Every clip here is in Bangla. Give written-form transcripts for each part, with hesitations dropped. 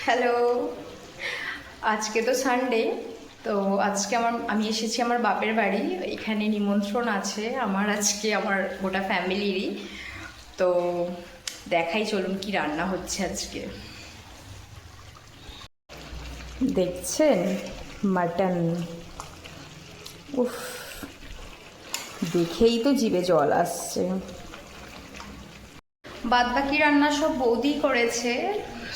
হ্যালো, আজকে তো সানডে। তো আজকে আমি এসেছি আমার বাপের বাড়ি। এখানে নিমন্ত্রণ আছে আমার, আজকে আমার গোটা ফ্যামিলিরই। তো দেখাই, চলুন কি রান্না হচ্ছে আজকে। দেখছেন, মাটন। উফ, দেখেই তো জিভে জল আসছে। বাদবাকি রান্না সব বৌদি করেছে,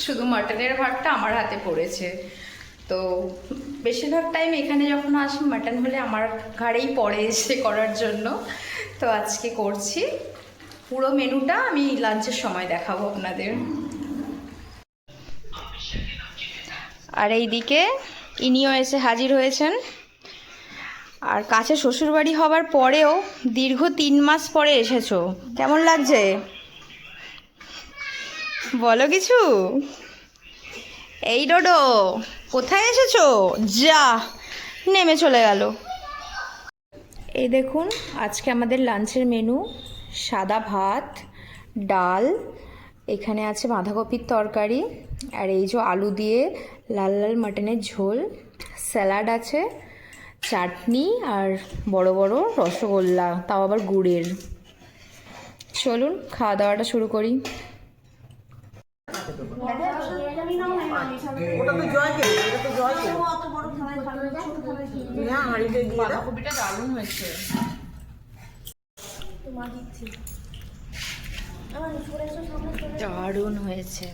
শুধু মাটনের ভাতটা আমার হাতে পড়েছে। তো বেশিরভাগ টাইম এখানে যখন আসি মাটন হলে আমার ঘাড়েই পড়ে এসে করার জন্য। তো আজকে করছি। পুরো মেনুটা আমি লাঞ্চের সময় দেখাবো আপনাদের। আর এইদিকে ইনিও এসে হাজির হয়েছেন। আর কাছে শ্বশুরবাড়ি হবার পরেও দীর্ঘ 3 মাস পরে এসেছো, কেমন লাগছে বলো কিছু? এই ডোডো, কোথায় এসেছো? যা, নেমে চলে গেল। এই দেখুন আজকে আমাদের লাঞ্চের মেনু: সাদা ভাত, ডাল, এখানে আছে বাঁধাকপির তরকারি, আর এই যে আলু দিয়ে লাল লাল মাটনের ঝোল, স্যালাড আছে, চাটনি, আর বড় বড় রসগোল্লা, তাও আবার গুড়ের। চলুন খাওয়া দাওয়াটা শুরু করি। বাঁধাকপিটা দারুণ হয়েছে। দারুণ হয়েছে।